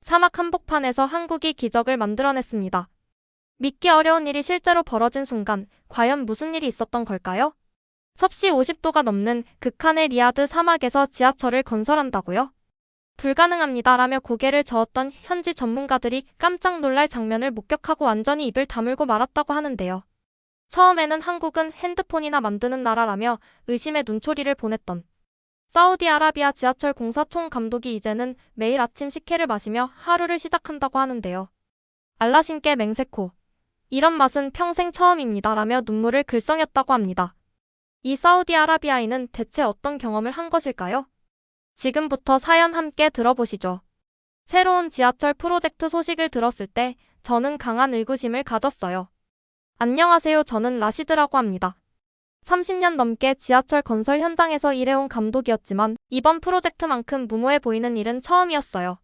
사막 한복판에서 한국이 기적을 만들어냈습니다. 믿기 어려운 일이 실제로 벌어진 순간 과연 무슨 일이 있었던 걸까요? 섭씨 50도가 넘는 극한의 리야드 사막에서 지하철을 건설한다고요? 불가능합니다라며 고개를 저었던 현지 전문가들이 깜짝 놀랄 장면을 목격하고 완전히 입을 다물고 말았다고 하는데요. 처음에는 한국은 핸드폰이나 만드는 나라라며 의심의 눈초리를 보냈던 사우디아라비아 지하철 공사 총감독이 이제는 매일 아침 식혜를 마시며 하루를 시작한다고 하는데요. 알라신께 맹세코. 이런 맛은 평생 처음입니다라며 눈물을 글썽였다고 합니다. 이 사우디아라비아인은 대체 어떤 경험을 한 것일까요? 지금부터 사연 함께 들어보시죠. 새로운 지하철 프로젝트 소식을 들었을 때 저는 강한 의구심을 가졌어요. 안녕하세요. 저는 라시드라고 합니다. 30년 넘게 지하철 건설 현장에서 일해온 감독이었지만 이번 프로젝트만큼 무모해 보이는 일은 처음이었어요.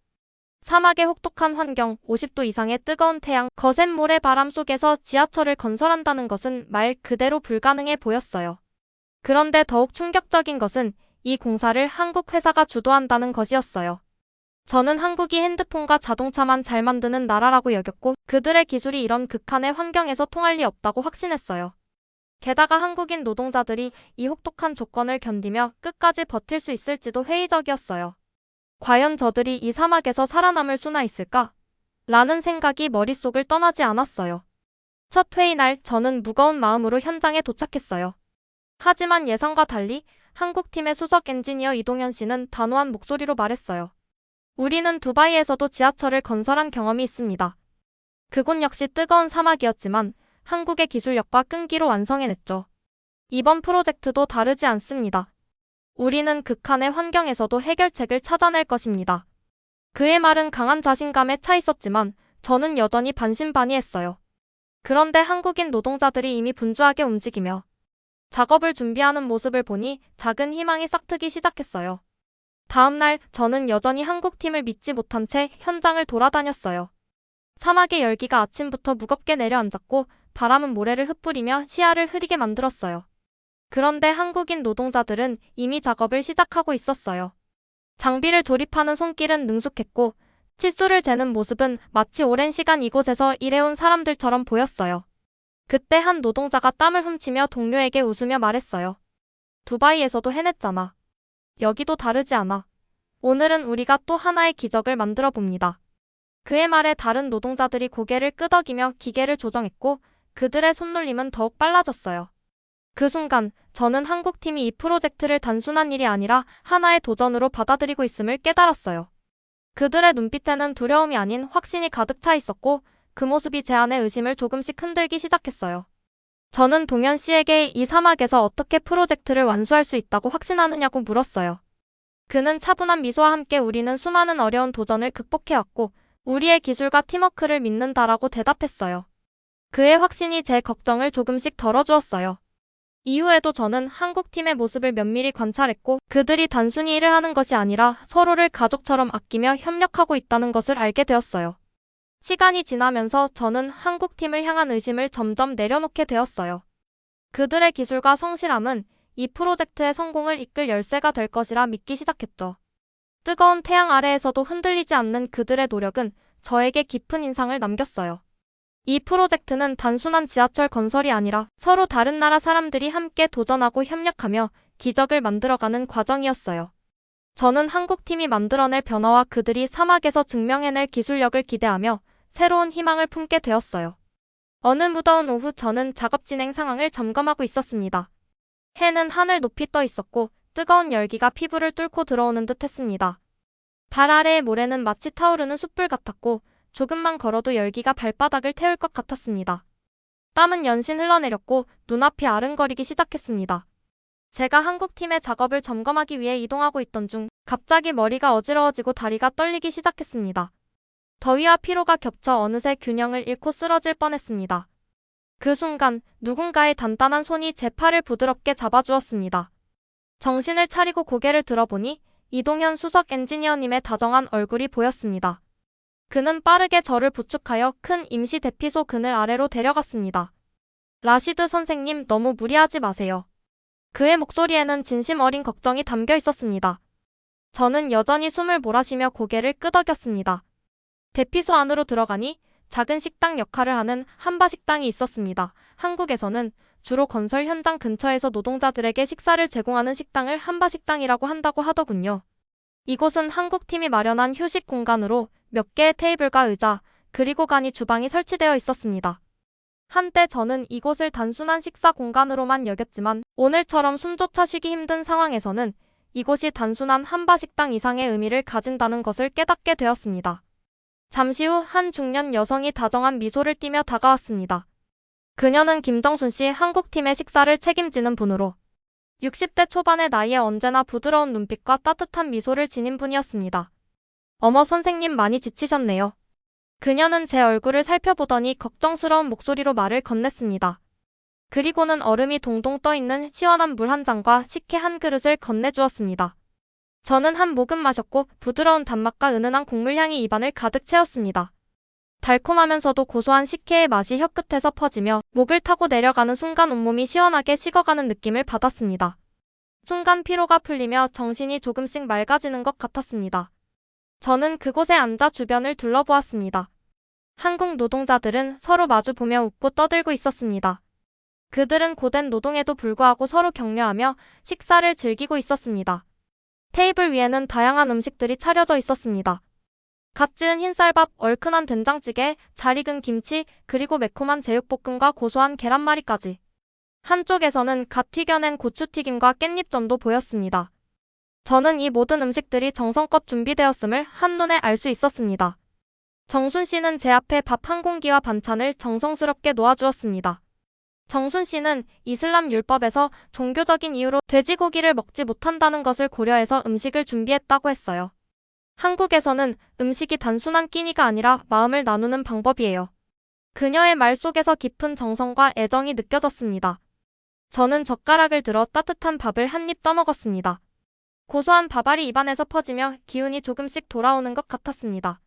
사막의 혹독한 환경, 50도 이상의 뜨거운 태양, 거센 모래바람 속에서 지하철을 건설한다는 것은 말 그대로 불가능해 보였어요. 그런데 더욱 충격적인 것은 이 공사를 한국 회사가 주도한다는 것이었어요. 저는 한국이 핸드폰과 자동차만 잘 만드는 나라라고 여겼고 그들의 기술이 이런 극한의 환경에서 통할 리 없다고 확신했어요. 게다가 한국인 노동자들이 이 혹독한 조건을 견디며 끝까지 버틸 수 있을지도 회의적이었어요. 과연 저들이 이 사막에서 살아남을 수나 있을까? 라는 생각이 머릿속을 떠나지 않았어요. 첫 회의 날 저는 무거운 마음으로 현장에 도착했어요. 하지만 예상과 달리 한국팀의 수석 엔지니어 이동현 씨는 단호한 목소리로 말했어요. 우리는 두바이에서도 지하철을 건설한 경험이 있습니다. 그곳 역시 뜨거운 사막이었지만 한국의 기술력과 끈기로 완성해냈죠. 이번 프로젝트도 다르지 않습니다. 우리는 극한의 환경에서도 해결책을 찾아낼 것입니다. 그의 말은 강한 자신감에 차 있었지만 저는 여전히 반신반의했어요. 그런데 한국인 노동자들이 이미 분주하게 움직이며 작업을 준비하는 모습을 보니 작은 희망이 싹트기 시작했어요. 다음 날 저는 여전히 한국팀을 믿지 못한 채 현장을 돌아다녔어요. 사막의 열기가 아침부터 무겁게 내려앉았고 바람은 모래를 흩뿌리며 시야를 흐리게 만들었어요. 그런데 한국인 노동자들은 이미 작업을 시작하고 있었어요. 장비를 조립하는 손길은 능숙했고 치수를 재는 모습은 마치 오랜 시간 이곳에서 일해온 사람들처럼 보였어요. 그때 한 노동자가 땀을 훔치며 동료에게 웃으며 말했어요. 두바이에서도 해냈잖아. 여기도 다르지 않아. 오늘은 우리가 또 하나의 기적을 만들어 봅니다. 그의 말에 다른 노동자들이 고개를 끄덕이며 기계를 조정했고 그들의 손놀림은 더욱 빨라졌어요. 그 순간 저는 한국팀이 이 프로젝트를 단순한 일이 아니라 하나의 도전으로 받아들이고 있음을 깨달았어요. 그들의 눈빛에는 두려움이 아닌 확신이 가득 차 있었고 그 모습이 제 안의 의심을 조금씩 흔들기 시작했어요. 저는 동현 씨에게 이 사막에서 어떻게 프로젝트를 완수할 수 있다고 확신하느냐고 물었어요. 그는 차분한 미소와 함께 우리는 수많은 어려운 도전을 극복해왔고 우리의 기술과 팀워크를 믿는다라고 대답했어요. 그의 확신이 제 걱정을 조금씩 덜어주었어요. 이후에도 저는 한국팀의 모습을 면밀히 관찰했고 그들이 단순히 일을 하는 것이 아니라 서로를 가족처럼 아끼며 협력하고 있다는 것을 알게 되었어요. 시간이 지나면서 저는 한국팀을 향한 의심을 점점 내려놓게 되었어요. 그들의 기술과 성실함은 이 프로젝트의 성공을 이끌 열쇠가 될 것이라 믿기 시작했죠. 뜨거운 태양 아래에서도 흔들리지 않는 그들의 노력은 저에게 깊은 인상을 남겼어요. 이 프로젝트는 단순한 지하철 건설이 아니라 서로 다른 나라 사람들이 함께 도전하고 협력하며 기적을 만들어가는 과정이었어요. 저는 한국팀이 만들어낼 변화와 그들이 사막에서 증명해낼 기술력을 기대하며 새로운 희망을 품게 되었어요. 어느 무더운 오후 저는 작업 진행 상황을 점검하고 있었습니다. 해는 하늘 높이 떠 있었고 뜨거운 열기가 피부를 뚫고 들어오는 듯 했습니다. 발 아래의 모래는 마치 타오르는 숯불 같았고 조금만 걸어도 열기가 발바닥을 태울 것 같았습니다. 땀은 연신 흘러내렸고 눈앞이 아른거리기 시작했습니다. 제가 한국팀의 작업을 점검하기 위해 이동하고 있던 중 갑자기 머리가 어지러워지고 다리가 떨리기 시작했습니다. 더위와 피로가 겹쳐 어느새 균형을 잃고 쓰러질 뻔했습니다. 그 순간 누군가의 단단한 손이 제 팔을 부드럽게 잡아주었습니다. 정신을 차리고 고개를 들어보니 이동현 수석 엔지니어님의 다정한 얼굴이 보였습니다. 그는 빠르게 저를 부축하여 큰 임시 대피소 그늘 아래로 데려갔습니다. 라시드 선생님, 너무 무리하지 마세요. 그의 목소리에는 진심 어린 걱정이 담겨 있었습니다. 저는 여전히 숨을 몰아쉬며 고개를 끄덕였습니다. 대피소 안으로 들어가니 작은 식당 역할을 하는 한바식당이 있었습니다. 한국에서는 주로 건설 현장 근처에서 노동자들에게 식사를 제공하는 식당을 한바식당이라고 한다고 하더군요. 이곳은 한국팀이 마련한 휴식 공간으로 몇 개의 테이블과 의자, 그리고 간이 주방이 설치되어 있었습니다. 한때 저는 이곳을 단순한 식사 공간으로만 여겼지만 오늘처럼 숨조차 쉬기 힘든 상황에서는 이곳이 단순한 한바식당 이상의 의미를 가진다는 것을 깨닫게 되었습니다. 잠시 후 한 중년 여성이 다정한 미소를 띠며 다가왔습니다. 그녀는 김정순 씨 한국팀의 식사를 책임지는 분으로 60대 초반의 나이에 언제나 부드러운 눈빛과 따뜻한 미소를 지닌 분이었습니다. 어머 선생님 많이 지치셨네요. 그녀는 제 얼굴을 살펴보더니 걱정스러운 목소리로 말을 건넸습니다. 그리고는 얼음이 동동 떠있는 시원한 물 한 잔과 식혜 한 그릇을 건네주었습니다. 저는 한 모금 마셨고 부드러운 단맛과 은은한 국물 향이 입안을 가득 채웠습니다. 달콤하면서도 고소한 식혜의 맛이 혀끝에서 퍼지며 목을 타고 내려가는 순간 온몸이 시원하게 식어가는 느낌을 받았습니다. 순간 피로가 풀리며 정신이 조금씩 맑아지는 것 같았습니다. 저는 그곳에 앉아 주변을 둘러보았습니다. 한국 노동자들은 서로 마주보며 웃고 떠들고 있었습니다. 그들은 고된 노동에도 불구하고 서로 격려하며 식사를 즐기고 있었습니다. 테이블 위에는 다양한 음식들이 차려져 있었습니다. 갓 지은 흰쌀밥, 얼큰한 된장찌개, 잘 익은 김치, 그리고 매콤한 제육볶음과 고소한 계란말이까지. 한쪽에서는 갓 튀겨낸 고추튀김과 깻잎전도 보였습니다. 저는 이 모든 음식들이 정성껏 준비되었음을 한눈에 알 수 있었습니다. 정순 씨는 제 앞에 밥 한 공기와 반찬을 정성스럽게 놓아주었습니다. 정순 씨는 이슬람 율법에서 종교적인 이유로 돼지고기를 먹지 못한다는 것을 고려해서 음식을 준비했다고 했어요. 한국에서는 음식이 단순한 끼니가 아니라 마음을 나누는 방법이에요. 그녀의 말 속에서 깊은 정성과 애정이 느껴졌습니다. 저는 젓가락을 들어 따뜻한 밥을 한 입 떠먹었습니다. 고소한 밥알이 입안에서 퍼지며 기운이 조금씩 돌아오는 것 같았습니다.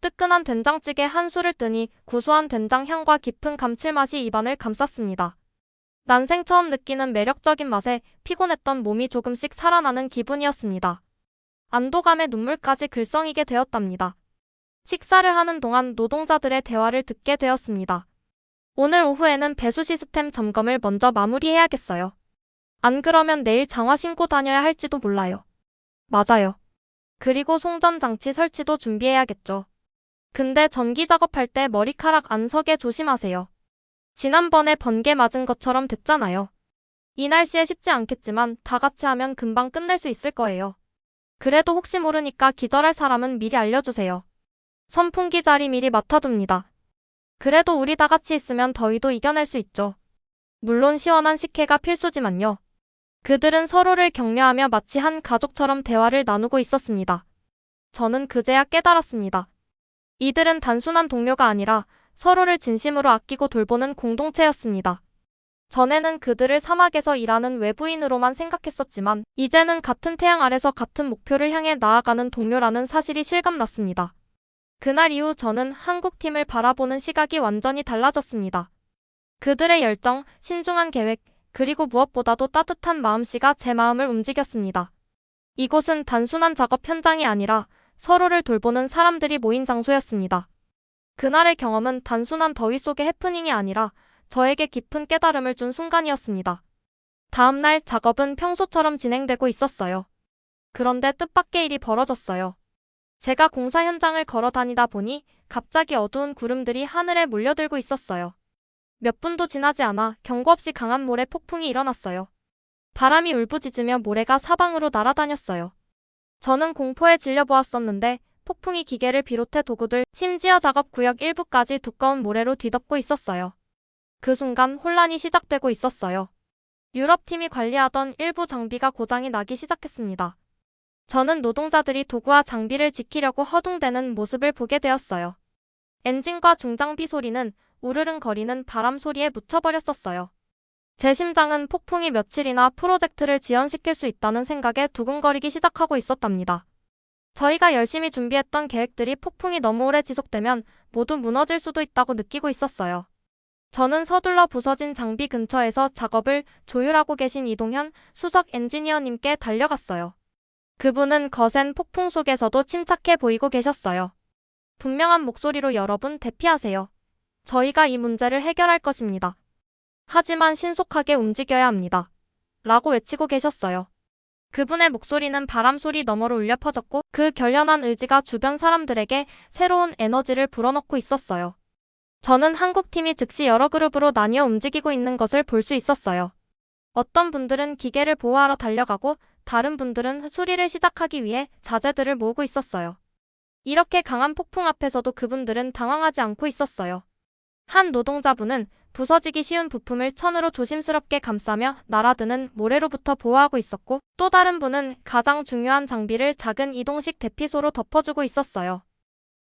뜨끈한 된장찌개 한 술을 뜨니 구수한 된장 향과 깊은 감칠맛이 입안을 감쌌습니다. 난생 처음 느끼는 매력적인 맛에 피곤했던 몸이 조금씩 살아나는 기분이었습니다. 안도감에 눈물까지 글썽이게 되었답니다. 식사를 하는 동안 노동자들의 대화를 듣게 되었습니다. 오늘 오후에는 배수 시스템 점검을 먼저 마무리해야겠어요. 안 그러면 내일 장화 신고 다녀야 할지도 몰라요. 맞아요. 그리고 송전 장치 설치도 준비해야겠죠. 근데 전기 작업할 때 머리카락 안 서게 조심하세요. 지난번에 번개 맞은 것처럼 됐잖아요. 이 날씨에 쉽지 않겠지만 다 같이 하면 금방 끝낼 수 있을 거예요. 그래도 혹시 모르니까 기절할 사람은 미리 알려주세요. 선풍기 자리 미리 맡아둡니다. 그래도 우리 다 같이 있으면 더위도 이겨낼 수 있죠. 물론 시원한 식혜가 필수지만요. 그들은 서로를 격려하며 마치 한 가족처럼 대화를 나누고 있었습니다. 저는 그제야 깨달았습니다. 이들은 단순한 동료가 아니라 서로를 진심으로 아끼고 돌보는 공동체였습니다. 전에는 그들을 사막에서 일하는 외부인으로만 생각했었지만 이제는 같은 태양 아래서 같은 목표를 향해 나아가는 동료라는 사실이 실감났습니다. 그날 이후 저는 한국팀을 바라보는 시각이 완전히 달라졌습니다. 그들의 열정, 신중한 계획, 그리고 무엇보다도 따뜻한 마음씨가 제 마음을 움직였습니다. 이곳은 단순한 작업 현장이 아니라 서로를 돌보는 사람들이 모인 장소였습니다. 그날의 경험은 단순한 더위 속의 해프닝이 아니라 저에게 깊은 깨달음을 준 순간이었습니다. 다음 날 작업은 평소처럼 진행되고 있었어요. 그런데 뜻밖의 일이 벌어졌어요. 제가 공사 현장을 걸어 다니다 보니 갑자기 어두운 구름들이 하늘에 몰려들고 있었어요. 몇 분도 지나지 않아 경고 없이 강한 모래 폭풍이 일어났어요. 바람이 울부짖으며 모래가 사방으로 날아다녔어요. 저는 공포에 질려보았었는데 폭풍이 기계를 비롯해 도구들, 심지어 작업구역 일부까지 두꺼운 모래로 뒤덮고 있었어요. 그 순간 혼란이 시작되고 있었어요. 유럽팀이 관리하던 일부 장비가 고장이 나기 시작했습니다. 저는 노동자들이 도구와 장비를 지키려고 허둥대는 모습을 보게 되었어요. 엔진과 중장비 소리는 우르릉거리는 바람 소리에 묻혀버렸었어요. 제 심장은 폭풍이 며칠이나 프로젝트를 지연시킬 수 있다는 생각에 두근거리기 시작하고 있었답니다. 저희가 열심히 준비했던 계획들이 폭풍이 너무 오래 지속되면 모두 무너질 수도 있다고 느끼고 있었어요. 저는 서둘러 부서진 장비 근처에서 작업을 조율하고 계신 이동현 수석 엔지니어님께 달려갔어요. 그분은 거센 폭풍 속에서도 침착해 보이고 계셨어요. 분명한 목소리로 여러분 대피하세요. 저희가 이 문제를 해결할 것입니다. 하지만 신속하게 움직여야 합니다. 라고 외치고 계셨어요. 그분의 목소리는 바람 소리 너머로 울려 퍼졌고 그 결연한 의지가 주변 사람들에게 새로운 에너지를 불어넣고 있었어요. 저는 한국팀이 즉시 여러 그룹으로 나뉘어 움직이고 있는 것을 볼 수 있었어요. 어떤 분들은 기계를 보호하러 달려가고 다른 분들은 수리를 시작하기 위해 자재들을 모으고 있었어요. 이렇게 강한 폭풍 앞에서도 그분들은 당황하지 않고 있었어요. 한 노동자분은 부서지기 쉬운 부품을 천으로 조심스럽게 감싸며 날아드는 모래로부터 보호하고 있었고 또 다른 분은 가장 중요한 장비를 작은 이동식 대피소로 덮어주고 있었어요.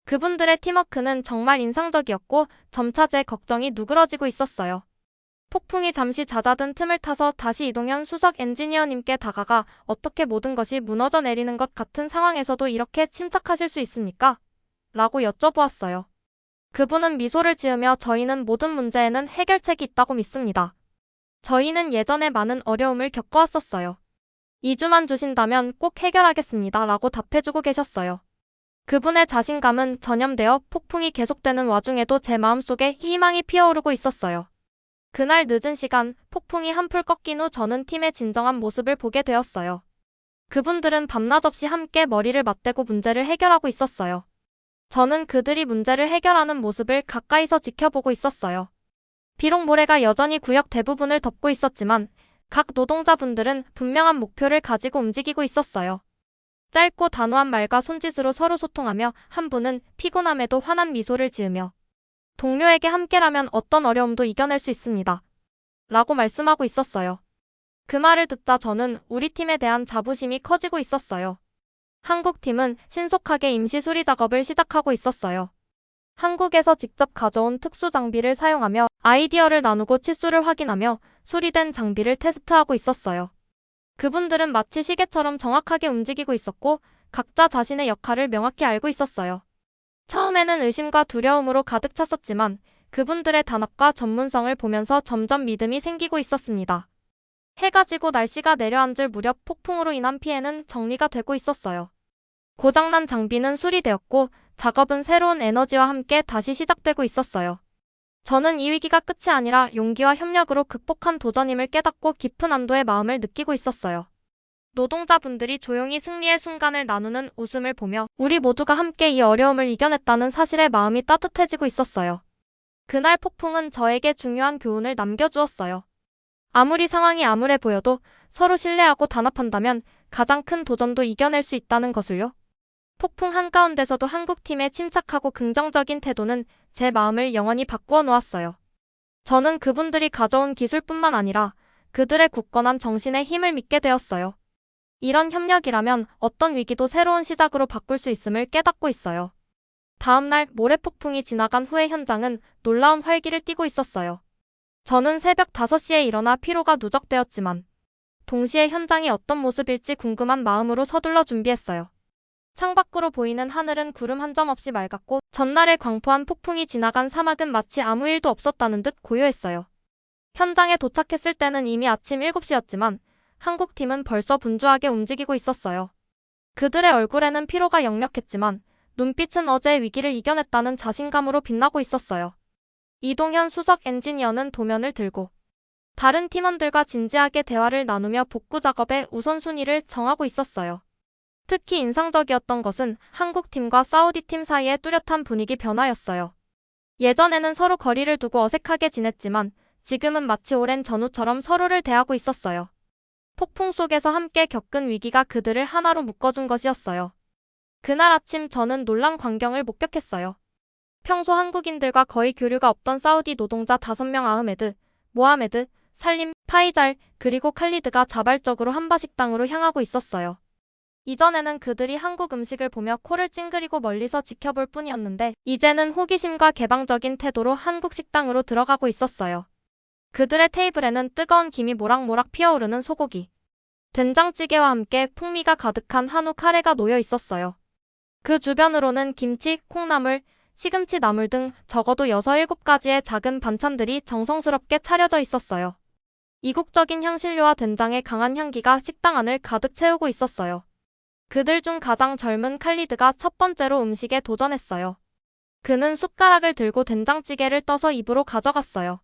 그분들의 팀워크는 정말 인상적이었고 점차 제 걱정이 누그러지고 있었어요. 폭풍이 잠시 잦아든 틈을 타서 다시 이동현 수석 엔지니어님께 다가가 어떻게 모든 것이 무너져 내리는 것 같은 상황에서도 이렇게 침착하실 수 있습니까? 라고 여쭤보았어요. 그분은 미소를 지으며 저희는 모든 문제에는 해결책이 있다고 믿습니다. 저희는 예전에 많은 어려움을 겪어왔었어요. 2주만 주신다면 꼭 해결하겠습니다. 라고 답해주고 계셨어요. 그분의 자신감은 전염되어 폭풍이 계속되는 와중에도 제 마음속에 희망이 피어오르고 있었어요. 그날 늦은 시간 폭풍이 한풀 꺾인 후 저는 팀의 진정한 모습을 보게 되었어요. 그분들은 밤낮 없이 함께 머리를 맞대고 문제를 해결하고 있었어요. 저는 그들이 문제를 해결하는 모습을 가까이서 지켜보고 있었어요. 비록 모래가 여전히 구역 대부분을 덮고 있었지만 각 노동자분들은 분명한 목표를 가지고 움직이고 있었어요. 짧고 단호한 말과 손짓으로 서로 소통하며 한 분은 피곤함에도 환한 미소를 지으며 동료에게 함께라면 어떤 어려움도 이겨낼 수 있습니다. 라고 말씀하고 있었어요. 그 말을 듣자 저는 우리 팀에 대한 자부심이 커지고 있었어요. 한국팀은 신속하게 임시 수리 작업을 시작하고 있었어요. 한국에서 직접 가져온 특수 장비를 사용하며 아이디어를 나누고 치수를 확인하며 수리된 장비를 테스트하고 있었어요. 그분들은 마치 시계처럼 정확하게 움직이고 있었고 각자 자신의 역할을 명확히 알고 있었어요. 처음에는 의심과 두려움으로 가득 찼었지만 그분들의 단합과 전문성을 보면서 점점 믿음이 생기고 있었습니다. 해가 지고 날씨가 내려앉을 무렵 폭풍으로 인한 피해는 정리가 되고 있었어요. 고장난 장비는 수리되었고 작업은 새로운 에너지와 함께 다시 시작되고 있었어요. 저는 이 위기가 끝이 아니라 용기와 협력으로 극복한 도전임을 깨닫고 깊은 안도의 마음을 느끼고 있었어요. 노동자분들이 조용히 승리의 순간을 나누는 웃음을 보며 우리 모두가 함께 이 어려움을 이겨냈다는 사실에 마음이 따뜻해지고 있었어요. 그날 폭풍은 저에게 중요한 교훈을 남겨주었어요. 아무리 상황이 암울해 보여도 서로 신뢰하고 단합한다면 가장 큰 도전도 이겨낼 수 있다는 것을요. 폭풍 한가운데서도 한국팀의 침착하고 긍정적인 태도는 제 마음을 영원히 바꾸어 놓았어요. 저는 그분들이 가져온 기술뿐만 아니라 그들의 굳건한 정신에 힘을 믿게 되었어요. 이런 협력이라면 어떤 위기도 새로운 시작으로 바꿀 수 있음을 깨닫고 있어요. 다음날 모래폭풍이 지나간 후의 현장은 놀라운 활기를 띠고 있었어요. 저는 새벽 5시에 일어나 피로가 누적되었지만 동시에 현장이 어떤 모습일지 궁금한 마음으로 서둘러 준비했어요. 창밖으로 보이는 하늘은 구름 한 점 없이 맑았고 전날에 광포한 폭풍이 지나간 사막은 마치 아무 일도 없었다는 듯 고요했어요. 현장에 도착했을 때는 이미 아침 7시였지만 한국팀은 벌써 분주하게 움직이고 있었어요. 그들의 얼굴에는 피로가 역력했지만 눈빛은 어제의 위기를 이겨냈다는 자신감으로 빛나고 있었어요. 이동현 수석 엔지니어는 도면을 들고 다른 팀원들과 진지하게 대화를 나누며 복구 작업의 우선순위를 정하고 있었어요. 특히 인상적이었던 것은 한국팀과 사우디팀 사이의 뚜렷한 분위기 변화였어요. 예전에는 서로 거리를 두고 어색하게 지냈지만 지금은 마치 오랜 전우처럼 서로를 대하고 있었어요. 폭풍 속에서 함께 겪은 위기가 그들을 하나로 묶어준 것이었어요. 그날 아침 저는 놀란 광경을 목격했어요. 평소 한국인들과 거의 교류가 없던 사우디 노동자 5명 아흐메드, 모하메드, 살림, 파이잘, 그리고 칼리드가 자발적으로 한바 식당으로 향하고 있었어요. 이전에는 그들이 한국 음식을 보며 코를 찡그리고 멀리서 지켜볼 뿐이었는데 이제는 호기심과 개방적인 태도로 한국 식당으로 들어가고 있었어요. 그들의 테이블에는 뜨거운 김이 모락모락 피어오르는 소고기, 된장찌개와 함께 풍미가 가득한 한우 카레가 놓여 있었어요. 그 주변으로는 김치, 콩나물, 시금치 나물 등 적어도 6, 7가지의 작은 반찬들이 정성스럽게 차려져 있었어요. 이국적인 향신료와 된장의 강한 향기가 식당 안을 가득 채우고 있었어요. 그들 중 가장 젊은 칼리드가 첫 번째로 음식에 도전했어요. 그는 숟가락을 들고 된장찌개를 떠서 입으로 가져갔어요.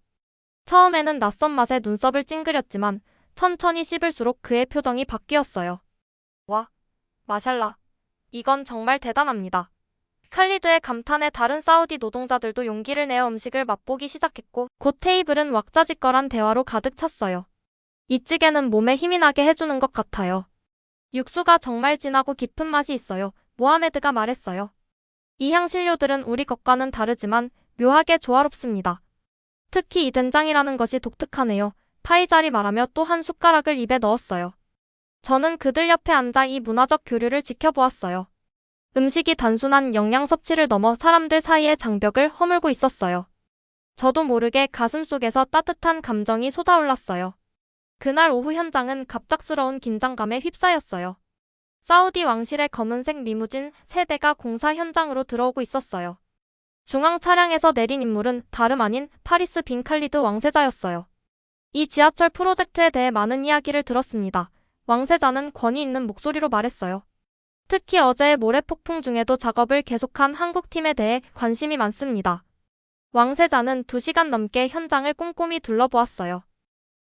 처음에는 낯선 맛에 눈썹을 찡그렸지만 천천히 씹을수록 그의 표정이 바뀌었어요. 와, 마샬라. 이건 정말 대단합니다. 칼리드의 감탄에 다른 사우디 노동자들도 용기를 내어 음식을 맛보기 시작했고 곧 테이블은 왁자지껄한 대화로 가득 찼어요. 이 찌개는 몸에 힘이 나게 해주는 것 같아요. 육수가 정말 진하고 깊은 맛이 있어요. 모하메드가 말했어요. 이 향신료들은 우리 것과는 다르지만 묘하게 조화롭습니다. 특히 이 된장이라는 것이 독특하네요. 파이잘이 말하며 또 한 숟가락을 입에 넣었어요. 저는 그들 옆에 앉아 이 문화적 교류를 지켜보았어요. 음식이 단순한 영양 섭취를 넘어 사람들 사이의 장벽을 허물고 있었어요. 저도 모르게 가슴속에서 따뜻한 감정이 솟아올랐어요. 그날 오후 현장은 갑작스러운 긴장감에 휩싸였어요. 사우디 왕실의 검은색 리무진 3대가 공사 현장으로 들어오고 있었어요. 중앙 차량에서 내린 인물은 다름 아닌 파리스 빈 칼리드 왕세자였어요. 이 지하철 프로젝트에 대해 많은 이야기를 들었습니다. 왕세자는 권위 있는 목소리로 말했어요. 특히 어제의 모래폭풍 중에도 작업을 계속한 한국팀에 대해 관심이 많습니다. 왕세자는 2시간 넘게 현장을 꼼꼼히 둘러보았어요.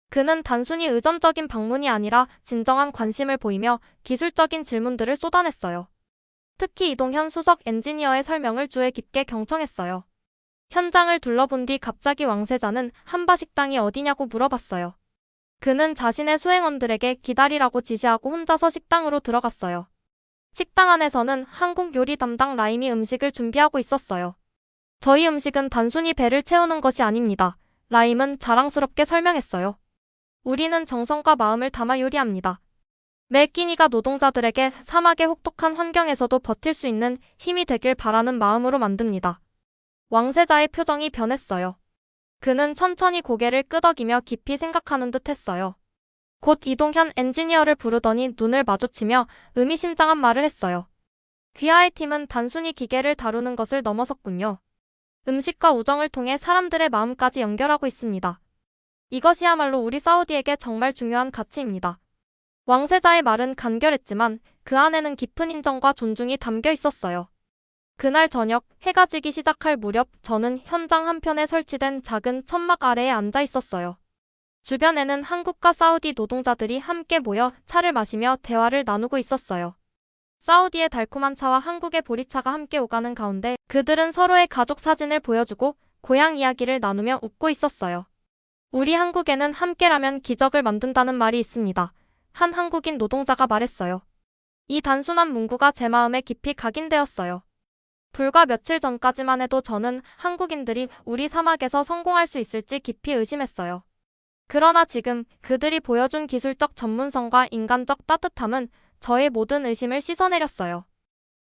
그는 단순히 의전적인 방문이 아니라 진정한 관심을 보이며 기술적인 질문들을 쏟아냈어요. 특히 이동현 수석 엔지니어의 설명을 주의 깊게 경청했어요. 현장을 둘러본 뒤 갑자기 왕세자는 한바 식당이 어디냐고 물어봤어요. 그는 자신의 수행원들에게 기다리라고 지시하고 혼자서 식당으로 들어갔어요. 식당 안에서는 한국 요리 담당 라임이 음식을 준비하고 있었어요. 저희 음식은 단순히 배를 채우는 것이 아닙니다. 라임은 자랑스럽게 설명했어요. 우리는 정성과 마음을 담아 요리합니다. 매 끼니가 노동자들에게 사막의 혹독한 환경에서도 버틸 수 있는 힘이 되길 바라는 마음으로 만듭니다. 왕세자의 표정이 변했어요. 그는 천천히 고개를 끄덕이며 깊이 생각하는 듯 했어요. 곧 이동현 엔지니어를 부르더니 눈을 마주치며 의미심장한 말을 했어요. 귀하의 팀은 단순히 기계를 다루는 것을 넘어섰군요. 음식과 우정을 통해 사람들의 마음까지 연결하고 있습니다. 이것이야말로 우리 사우디에게 정말 중요한 가치입니다. 왕세자의 말은 간결했지만 그 안에는 깊은 인정과 존중이 담겨 있었어요. 그날 저녁 해가 지기 시작할 무렵 저는 현장 한편에 설치된 작은 천막 아래에 앉아 있었어요. 주변에는 한국과 사우디 노동자들이 함께 모여 차를 마시며 대화를 나누고 있었어요. 사우디의 달콤한 차와 한국의 보리차가 함께 오가는 가운데 그들은 서로의 가족 사진을 보여주고 고향 이야기를 나누며 웃고 있었어요. 우리 한국에는 함께라면 기적을 만든다는 말이 있습니다. 한 한국인 노동자가 말했어요. 이 단순한 문구가 제 마음에 깊이 각인되었어요. 불과 며칠 전까지만 해도 저는 한국인들이 우리 사막에서 성공할 수 있을지 깊이 의심했어요. 그러나 지금 그들이 보여준 기술적 전문성과 인간적 따뜻함은 저의 모든 의심을 씻어내렸어요.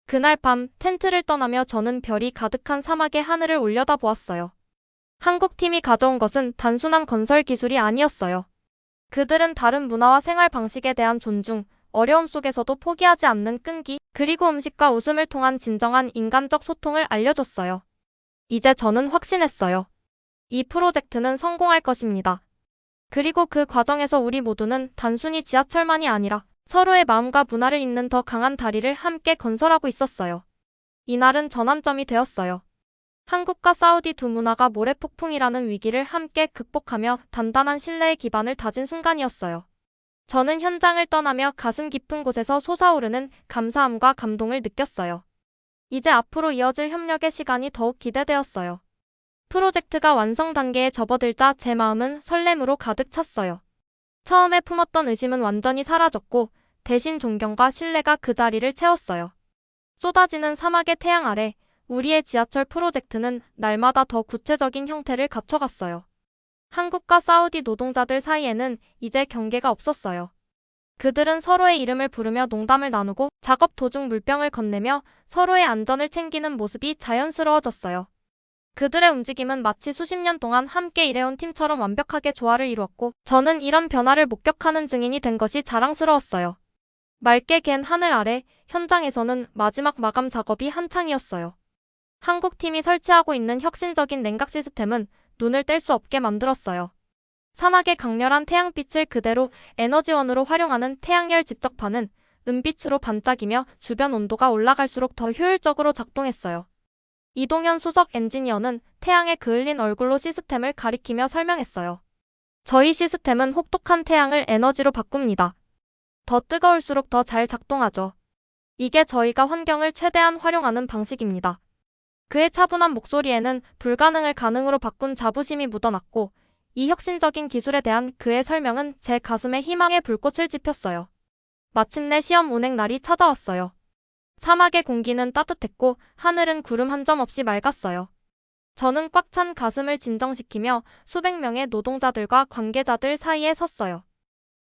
그날 밤 텐트를 떠나며 저는 별이 가득한 사막의 하늘을 올려다보았어요. 한국팀이 가져온 것은 단순한 건설 기술이 아니었어요. 그들은 다른 문화와 생활 방식에 대한 존중, 어려움 속에서도 포기하지 않는 끈기, 그리고 음식과 웃음을 통한 진정한 인간적 소통을 알려줬어요. 이제 저는 확신했어요. 이 프로젝트는 성공할 것입니다. 그리고 그 과정에서 우리 모두는 단순히 지하철만이 아니라 서로의 마음과 문화를 잇는 더 강한 다리를 함께 건설하고 있었어요. 이날은 전환점이 되었어요. 한국과 사우디 두 문화가 모래폭풍이라는 위기를 함께 극복하며 단단한 신뢰의 기반을 다진 순간이었어요. 저는 현장을 떠나며 가슴 깊은 곳에서 솟아오르는 감사함과 감동을 느꼈어요. 이제 앞으로 이어질 협력의 시간이 더욱 기대되었어요. 프로젝트가 완성 단계에 접어들자 제 마음은 설렘으로 가득 찼어요. 처음에 품었던 의심은 완전히 사라졌고 대신 존경과 신뢰가 그 자리를 채웠어요. 쏟아지는 사막의 태양 아래 우리의 지하철 프로젝트는 날마다 더 구체적인 형태를 갖춰갔어요. 한국과 사우디 노동자들 사이에는 이제 경계가 없었어요. 그들은 서로의 이름을 부르며 농담을 나누고 작업 도중 물병을 건네며 서로의 안전을 챙기는 모습이 자연스러워졌어요. 그들의 움직임은 마치 수십 년 동안 함께 일해온 팀처럼 완벽하게 조화를 이루었고 저는 이런 변화를 목격하는 증인이 된 것이 자랑스러웠어요. 맑게 갠 하늘 아래 현장에서는 마지막 마감 작업이 한창이었어요. 한국팀이 설치하고 있는 혁신적인 냉각 시스템은 눈을 뗄 수 없게 만들었어요. 사막의 강렬한 태양빛을 그대로 에너지원으로 활용하는 태양열 집적판은 은빛으로 반짝이며 주변 온도가 올라갈수록 더 효율적으로 작동했어요. 이동현 수석 엔지니어는 태양에 그을린 얼굴로 시스템을 가리키며 설명했어요. 저희 시스템은 혹독한 태양을 에너지로 바꿉니다. 더 뜨거울수록 더 잘 작동하죠. 이게 저희가 환경을 최대한 활용하는 방식입니다. 그의 차분한 목소리에는 불가능을 가능으로 바꾼 자부심이 묻어났고, 이 혁신적인 기술에 대한 그의 설명은 제 가슴에 희망의 불꽃을 지폈어요. 마침내 시험 운행 날이 찾아왔어요. 사막의 공기는 따뜻했고 하늘은 구름 한 점 없이 맑았어요. 저는 꽉 찬 가슴을 진정시키며 수백 명의 노동자들과 관계자들 사이에 섰어요.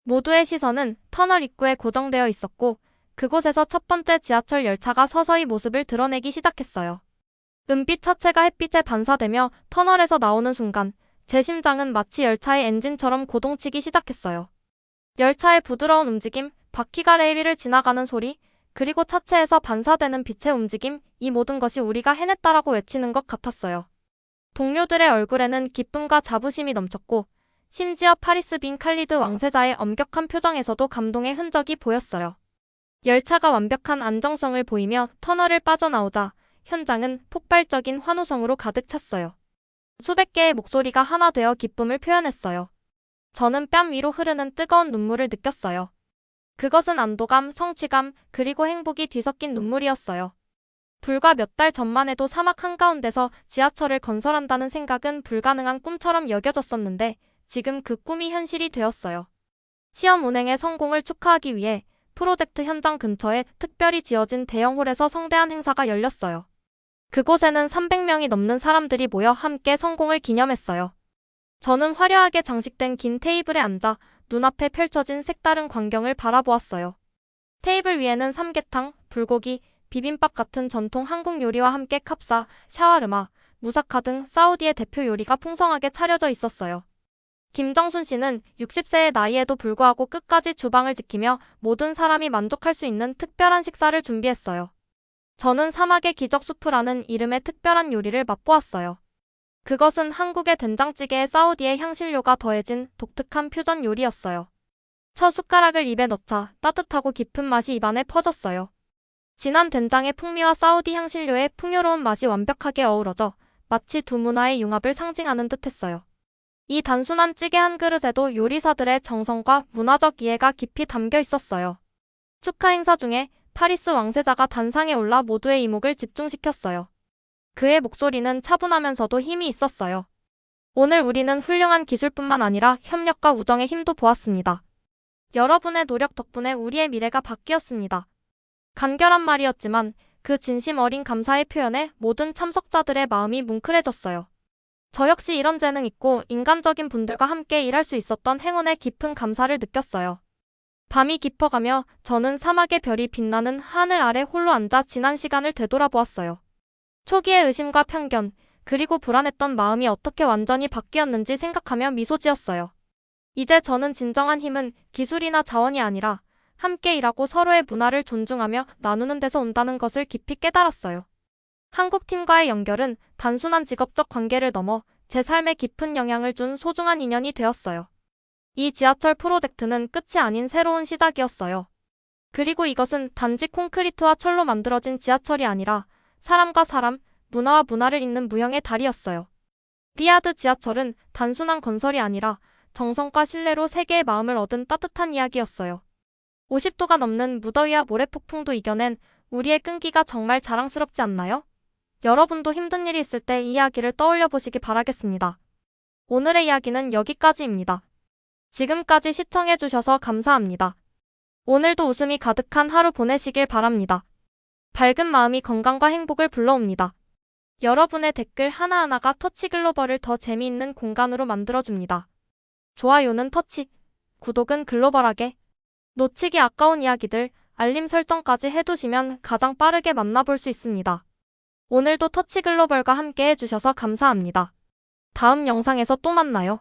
모두의 시선은 터널 입구에 고정되어 있었고, 그곳에서 첫 번째 지하철 열차가 서서히 모습을 드러내기 시작했어요. 은빛 자체가 햇빛에 반사되며 터널에서 나오는 순간 제 심장은 마치 열차의 엔진처럼 고동치기 시작했어요. 열차의 부드러운 움직임, 바퀴가 레일 위를 지나가는 소리, 그리고 차체에서 반사되는 빛의 움직임, 이 모든 것이 우리가 해냈다라고 외치는 것 같았어요. 동료들의 얼굴에는 기쁨과 자부심이 넘쳤고, 심지어 파리스 빈 칼리드 왕세자의 엄격한 표정에서도 감동의 흔적이 보였어요. 열차가 완벽한 안정성을 보이며 터널을 빠져나오자 현장은 폭발적인 환호성으로 가득 찼어요. 수백 개의 목소리가 하나 되어 기쁨을 표현했어요. 저는 뺨 위로 흐르는 뜨거운 눈물을 느꼈어요. 그것은 안도감, 성취감, 그리고 행복이 뒤섞인 눈물이었어요. 불과 몇 달 전만 해도 사막 한가운데서 지하철을 건설한다는 생각은 불가능한 꿈처럼 여겨졌었는데 지금 그 꿈이 현실이 되었어요. 시험 운행의 성공을 축하하기 위해 프로젝트 현장 근처에 특별히 지어진 대형 홀에서 성대한 행사가 열렸어요. 그곳에는 300명이 넘는 사람들이 모여 함께 성공을 기념했어요. 저는 화려하게 장식된 긴 테이블에 앉아 눈앞에 펼쳐진 색다른 광경을 바라보았어요. 테이블 위에는 삼계탕, 불고기, 비빔밥 같은 전통 한국 요리와 함께 캅사, 샤와르마, 무사카 등 사우디의 대표 요리가 풍성하게 차려져 있었어요. 김정순 씨는 60세의 나이에도 불구하고 끝까지 주방을 지키며 모든 사람이 만족할 수 있는 특별한 식사를 준비했어요. 저는 사막의 기적 수프라는 이름의 특별한 요리를 맛보았어요. 그것은 한국의 된장찌개에 사우디의 향신료가 더해진 독특한 퓨전 요리였어요. 첫 숟가락을 입에 넣자 따뜻하고 깊은 맛이 입안에 퍼졌어요. 진한 된장의 풍미와 사우디 향신료의 풍요로운 맛이 완벽하게 어우러져 마치 두 문화의 융합을 상징하는 듯했어요. 이 단순한 찌개 한 그릇에도 요리사들의 정성과 문화적 이해가 깊이 담겨 있었어요. 축하 행사 중에 파리스 왕세자가 단상에 올라 모두의 이목을 집중시켰어요. 그의 목소리는 차분하면서도 힘이 있었어요. 오늘 우리는 훌륭한 기술뿐만 아니라 협력과 우정의 힘도 보았습니다. 여러분의 노력 덕분에 우리의 미래가 바뀌었습니다. 간결한 말이었지만 그 진심 어린 감사의 표현에 모든 참석자들의 마음이 뭉클해졌어요. 저 역시 이런 재능 있고 인간적인 분들과 함께 일할 수 있었던 행운에 깊은 감사를 느꼈어요. 밤이 깊어가며 저는 사막의 별이 빛나는 하늘 아래 홀로 앉아 지난 시간을 되돌아보았어요. 초기의 의심과 편견, 그리고 불안했던 마음이 어떻게 완전히 바뀌었는지 생각하며 미소 지었어요. 이제 저는 진정한 힘은 기술이나 자원이 아니라 함께 일하고 서로의 문화를 존중하며 나누는 데서 온다는 것을 깊이 깨달았어요. 한국 팀과의 연결은 단순한 직업적 관계를 넘어 제 삶에 깊은 영향을 준 소중한 인연이 되었어요. 이 지하철 프로젝트는 끝이 아닌 새로운 시작이었어요. 그리고 이것은 단지 콘크리트와 철로 만들어진 지하철이 아니라 사람과 사람, 문화와 문화를 잇는 무형의 다리였어요. 리야드 지하철은 단순한 건설이 아니라 정성과 신뢰로 세계의 마음을 얻은 따뜻한 이야기였어요. 50도가 넘는 무더위와 모래폭풍도 이겨낸 우리의 끈기가 정말 자랑스럽지 않나요? 여러분도 힘든 일이 있을 때 이 이야기를 떠올려 보시기 바라겠습니다. 오늘의 이야기는 여기까지입니다. 지금까지 시청해주셔서 감사합니다. 오늘도 웃음이 가득한 하루 보내시길 바랍니다. 밝은 마음이 건강과 행복을 불러옵니다. 여러분의 댓글 하나하나가 터치글로벌을 더 재미있는 공간으로 만들어줍니다. 좋아요는 터치, 구독은 글로벌하게. 놓치기 아까운 이야기들, 알림 설정까지 해두시면 가장 빠르게 만나볼 수 있습니다. 오늘도 터치글로벌과 함께 해주셔서 감사합니다. 다음 영상에서 또 만나요.